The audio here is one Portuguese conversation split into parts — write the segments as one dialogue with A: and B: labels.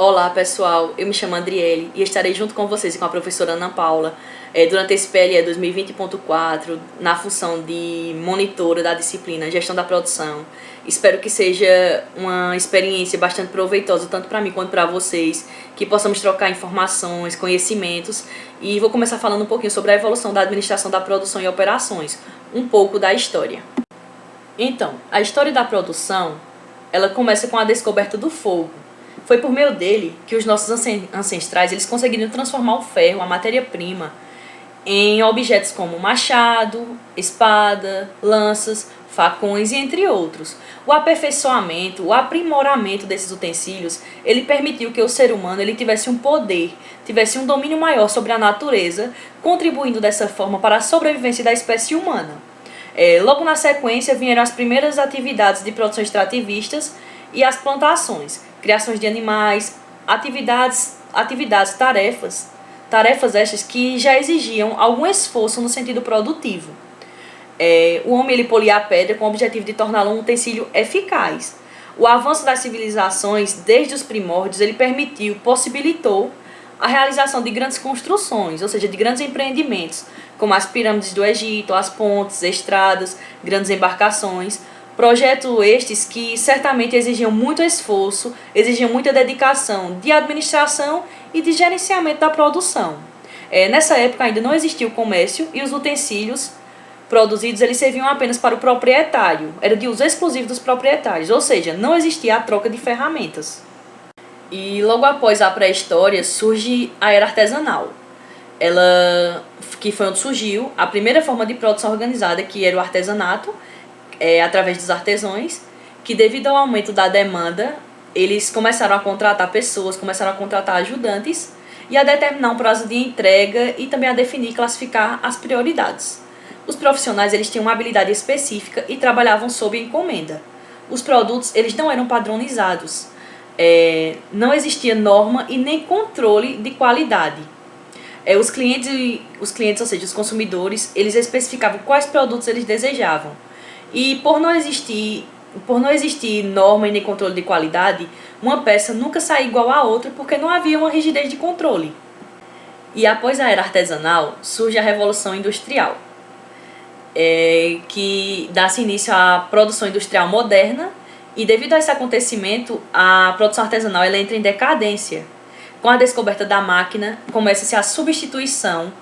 A: Olá pessoal, eu me chamo Adriele e estarei junto com vocês e com a professora Ana Paula durante esse PLE 2020.4 na função de monitora da disciplina Gestão da Produção. Espero que seja uma experiência bastante proveitosa tanto para mim quanto para vocês, que possamos trocar informações, conhecimentos, e vou começar falando um pouquinho sobre a evolução da administração da produção e operações, um pouco da história. Então, a história da produção, ela começa com a descoberta do fogo. Foi por meio dele que os nossos ancestrais eles conseguiram transformar o ferro, a matéria-prima, em objetos como machado, espada, lanças, facões e entre outros. O aperfeiçoamento, o aprimoramento desses utensílios, ele permitiu que o ser humano ele tivesse um poder, tivesse um domínio maior sobre a natureza, contribuindo dessa forma para a sobrevivência da espécie humana. Logo na sequência vieram as primeiras atividades de produção extrativistas e as plantações, criações de animais, tarefas estas que já exigiam algum esforço no sentido produtivo. O homem ele polia a pedra com o objetivo de torná-la um utensílio eficaz. O avanço das civilizações, desde os primórdios, ele possibilitou a realização de grandes construções, ou seja, de grandes empreendimentos, como as pirâmides do Egito, as pontes, estradas, grandes embarcações. Projetos estes que certamente exigiam muito esforço, exigiam muita dedicação de administração e de gerenciamento da produção. Nessa época ainda não existia o comércio e os utensílios produzidos eles serviam apenas para o proprietário, era de uso exclusivo dos proprietários, ou seja, não existia a troca de ferramentas. E logo após a pré-história surge a era artesanal. Que foi onde surgiu a primeira forma de produção organizada, que era o artesanato, através dos artesãos, que devido ao aumento da demanda, eles começaram a contratar pessoas, começaram a contratar ajudantes e a determinar um prazo de entrega e também a definir e classificar as prioridades. Os profissionais eles tinham uma habilidade específica e trabalhavam sob encomenda. Os produtos eles não eram padronizados, não existia norma e nem controle de qualidade. Os clientes, ou seja, os consumidores, eles especificavam quais produtos eles desejavam. E por não existir norma e nem controle de qualidade, uma peça nunca saía igual à outra porque não havia uma rigidez de controle. E após a era artesanal, surge a Revolução Industrial, que dá-se início à produção industrial moderna, e devido a esse acontecimento, a produção artesanal ela entra em decadência. Com a descoberta da máquina, começa-se a substituição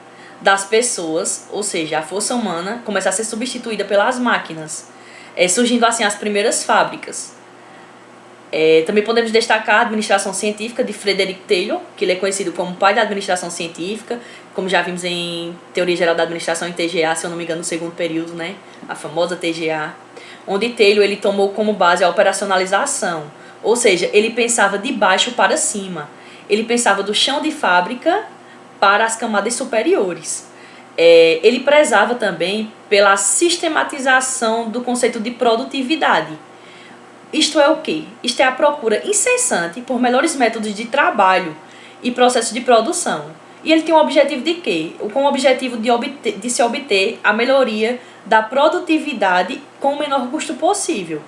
A: das pessoas, ou seja, a força humana começa a ser substituída pelas máquinas, surgindo assim as primeiras fábricas. Também podemos destacar a administração científica de Frederick Taylor, que ele é conhecido como pai da administração científica, como já vimos em Teoria Geral da Administração em TGA, se eu não me engano, no segundo período, né? A famosa TGA, onde Taylor ele tomou como base a operacionalização, ou seja, ele pensava de baixo para cima, ele pensava do chão de fábrica para as camadas superiores. Ele prezava também pela sistematização do conceito de produtividade. Isto é o quê? Isto é a procura incessante por melhores métodos de trabalho e processos de produção. E ele tem o objetivo de quê? Com o objetivo de se obter a melhoria da produtividade com o menor custo possível.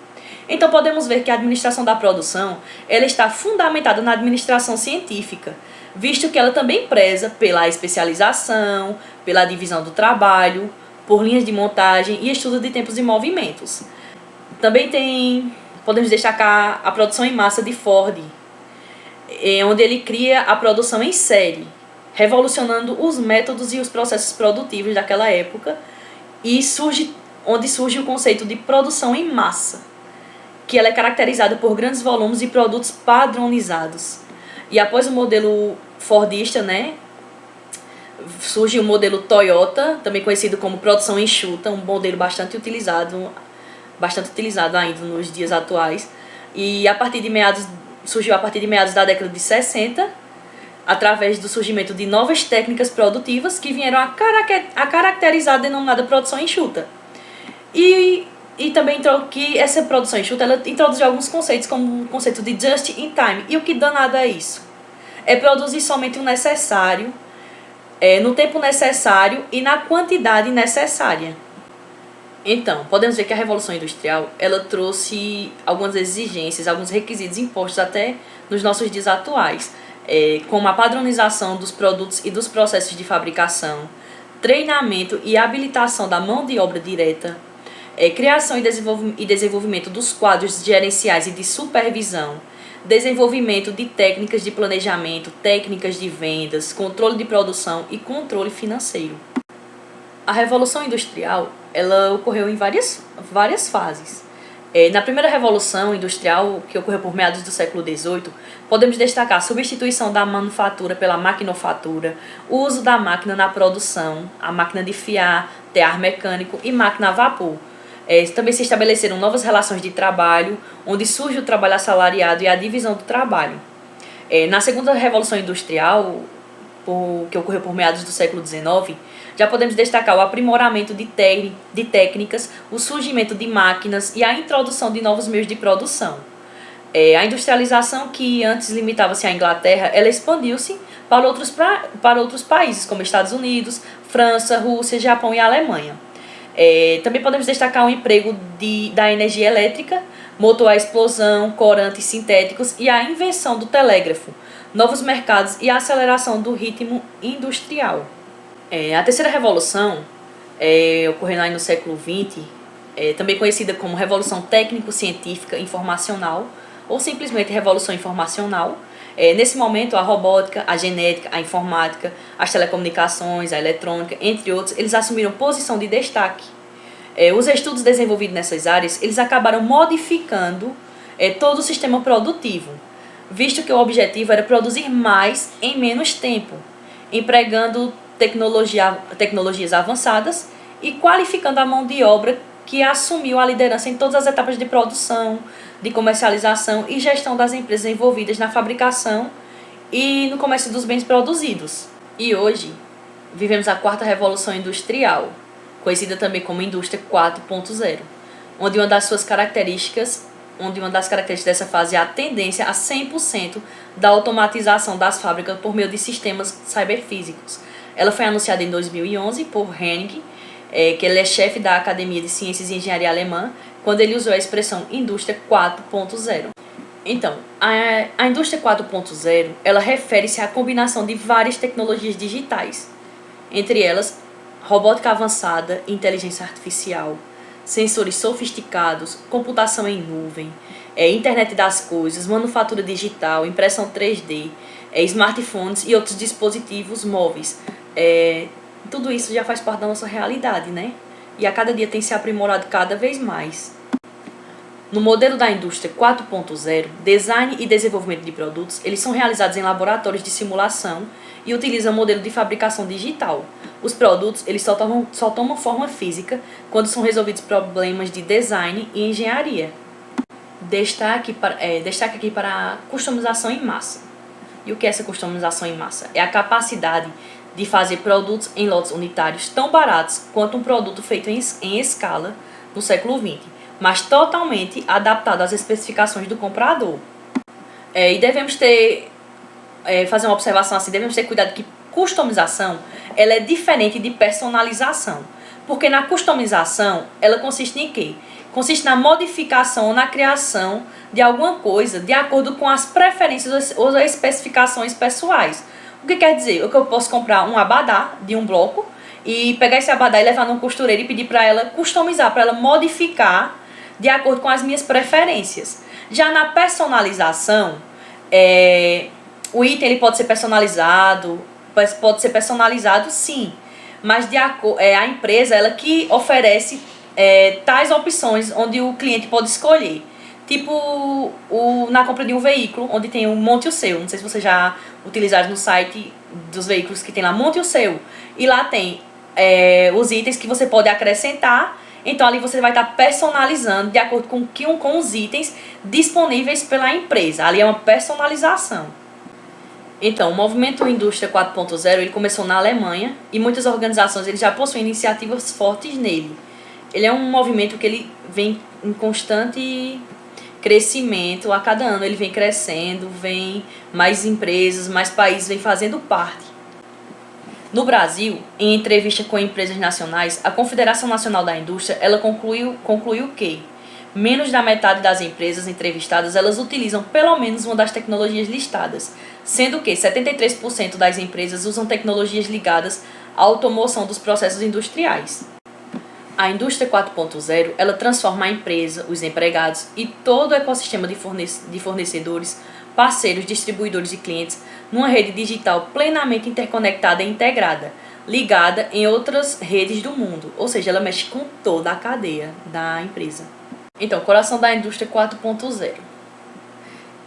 A: Então podemos ver que a administração da produção ela está fundamentada na administração científica, visto que ela também preza pela especialização, pela divisão do trabalho, por linhas de montagem e estudo de tempos e movimentos. Também podemos destacar a produção em massa de Ford, onde ele cria a produção em série, revolucionando os métodos e os processos produtivos daquela época, e onde surge o conceito de produção em massa, que ela é caracterizada por grandes volumes e produtos padronizados. E após o modelo fordista, surge o modelo Toyota, também conhecido como produção enxuta, um modelo bastante utilizado ainda nos dias atuais. E surgiu a partir de meados da década de 60, através do surgimento de novas técnicas produtivas que vieram a caracterizar a denominada produção enxuta. E também que essa produção enxuta ela introduziu alguns conceitos, como o conceito de just in time. E o que danado é isso? É produzir somente o necessário, no tempo necessário e na quantidade necessária. Então, podemos ver que a Revolução Industrial, ela trouxe algumas exigências, alguns requisitos impostos até nos nossos dias atuais, como a padronização dos produtos e dos processos de fabricação, treinamento e habilitação da mão de obra direta, criação e desenvolvimento dos quadros gerenciais e de supervisão, desenvolvimento de técnicas de planejamento, técnicas de vendas, controle de produção e controle financeiro. A Revolução Industrial, ela ocorreu em várias fases. Na primeira Revolução Industrial, que ocorreu por meados do século XVIII, podemos destacar a substituição da manufatura pela maquinofatura, o uso da máquina na produção, a máquina de fiar, tear mecânico e máquina a vapor. Também se estabeleceram novas relações de trabalho, onde surge o trabalho assalariado e a divisão do trabalho. Na segunda Revolução Industrial, que ocorreu por meados do século XIX, já podemos destacar o aprimoramento de técnicas, o surgimento de máquinas e a introdução de novos meios de produção. A industrialização, que antes limitava-se à Inglaterra, ela expandiu-se para outros países, como Estados Unidos, França, Rússia, Japão e Alemanha. Também podemos destacar o emprego da energia elétrica, motor à explosão, corantes sintéticos e a invenção do telégrafo, novos mercados e a aceleração do ritmo industrial. A terceira revolução, ocorrendo aí no século XX, também conhecida como Revolução Técnico-Científica Informacional, ou simplesmente Revolução Informacional. Nesse momento, a robótica, a genética, a informática, as telecomunicações, a eletrônica, entre outros, eles assumiram posição de destaque. Os estudos desenvolvidos nessas áreas, eles acabaram modificando todo o sistema produtivo, visto que o objetivo era produzir mais em menos tempo, empregando tecnologias avançadas e qualificando a mão de obra que assumiu a liderança em todas as etapas de produção, de comercialização e gestão das empresas envolvidas na fabricação e no comércio dos bens produzidos. E hoje, vivemos a quarta revolução industrial, conhecida também como Indústria 4.0, onde uma das características dessa fase é a tendência a 100% da automatização das fábricas por meio de sistemas cyberfísicos. Ela foi anunciada em 2011 por Hennig, que ele é chefe da Academia de Ciências e Engenharia Alemã, quando ele usou a expressão Indústria 4.0. Então, a Indústria 4.0, ela refere-se à combinação de várias tecnologias digitais, entre elas robótica avançada, inteligência artificial, sensores sofisticados, computação em nuvem, internet das coisas, manufatura digital, impressão 3D, smartphones e outros dispositivos móveis. Tudo isso já faz parte da nossa realidade, né? E a cada dia tem se aprimorado cada vez mais. No modelo da indústria 4.0, design e desenvolvimento de produtos, eles são realizados em laboratórios de simulação e utilizam modelo de fabricação digital. Os produtos, eles só tomam forma física quando são resolvidos problemas de design e engenharia. Destaque aqui para a customização em massa. E o que é essa customização em massa? É a capacidade de fazer produtos em lotes unitários tão baratos quanto um produto feito em escala no século XX, mas totalmente adaptado às especificações do comprador. E devemos fazer uma observação assim, devemos ter cuidado que customização, ela é diferente de personalização, porque na customização, ela consiste em quê? Consiste na modificação ou na criação de alguma coisa de acordo com as preferências ou as especificações pessoais. O que quer dizer? Que eu posso comprar um abadá de um bloco e pegar esse abadá e levar numa costureira e pedir para ela customizar, para ela modificar de acordo com as minhas preferências. Já na personalização, o item ele pode ser personalizado sim, mas a empresa ela que oferece tais opções onde o cliente pode escolher. Tipo na compra de um veículo, onde tem o Monte o Seu. Não sei se vocês já utilizaram no site dos veículos que tem lá Monte o Seu. E lá tem os itens que você pode acrescentar. Então ali você vai estar personalizando de acordo com os itens disponíveis pela empresa. Ali é uma personalização. Então, o movimento Indústria 4.0 ele começou na Alemanha e muitas organizações eles já possuem iniciativas fortes nele. Ele é um movimento que ele vem em constante crescimento, a cada ano ele vem crescendo, vem mais empresas, mais países vem fazendo parte. No Brasil, em entrevista com empresas nacionais, a Confederação Nacional da Indústria ela concluiu que menos da metade das empresas entrevistadas elas utilizam pelo menos uma das tecnologias listadas, sendo que 73% das empresas usam tecnologias ligadas à automoção dos processos industriais. A indústria 4.0 ela transforma a empresa, os empregados e todo o ecossistema de fornecedores, parceiros, distribuidores e clientes numa rede digital plenamente interconectada e integrada, ligada em outras redes do mundo, ou seja, ela mexe com toda a cadeia da empresa. Então, o coração da indústria 4.0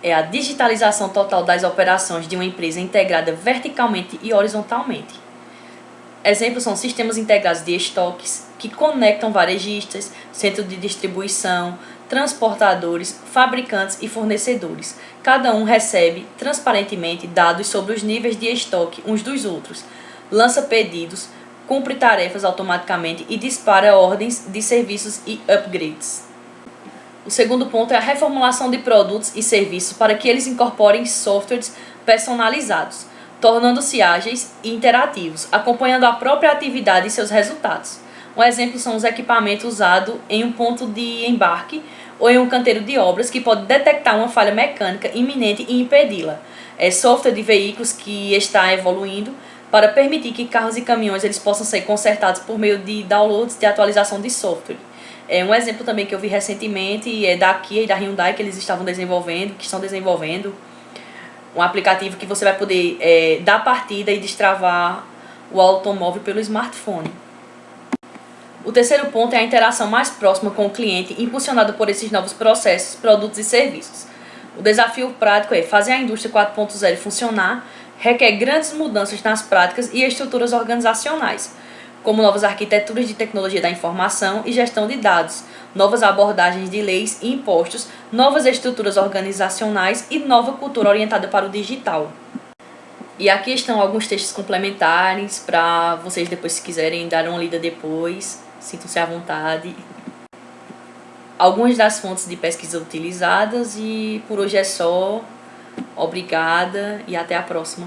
A: é a digitalização total das operações de uma empresa integrada verticalmente e horizontalmente. Exemplos são sistemas integrados de estoques, que conectam varejistas, centros de distribuição, transportadores, fabricantes e fornecedores. Cada um recebe transparentemente dados sobre os níveis de estoque uns dos outros, lança pedidos, cumpre tarefas automaticamente e dispara ordens de serviços e upgrades. O segundo ponto é a reformulação de produtos e serviços para que eles incorporem softwares personalizados, tornando-se ágeis e interativos, acompanhando a própria atividade e seus resultados. Um exemplo são os equipamentos usados em um ponto de embarque ou em um canteiro de obras que pode detectar uma falha mecânica iminente e impedi-la. É software de veículos que está evoluindo para permitir que carros e caminhões eles possam ser consertados por meio de downloads de atualização de software. Um exemplo também que eu vi recentemente é da Kia e da Hyundai que eles estão desenvolvendo um aplicativo que você vai poder dar partida e destravar o automóvel pelo smartphone. O terceiro ponto é a interação mais próxima com o cliente, impulsionada por esses novos processos, produtos e serviços. O desafio prático é fazer a indústria 4.0 funcionar, requer grandes mudanças nas práticas e estruturas organizacionais, como novas arquiteturas de tecnologia da informação e gestão de dados, novas abordagens de leis e impostos, novas estruturas organizacionais e nova cultura orientada para o digital. E aqui estão alguns textos complementares para vocês depois, se quiserem, dar uma lida depois, sintam-se à vontade. Algumas das fontes de pesquisa utilizadas e por hoje é só. Obrigada e até a próxima.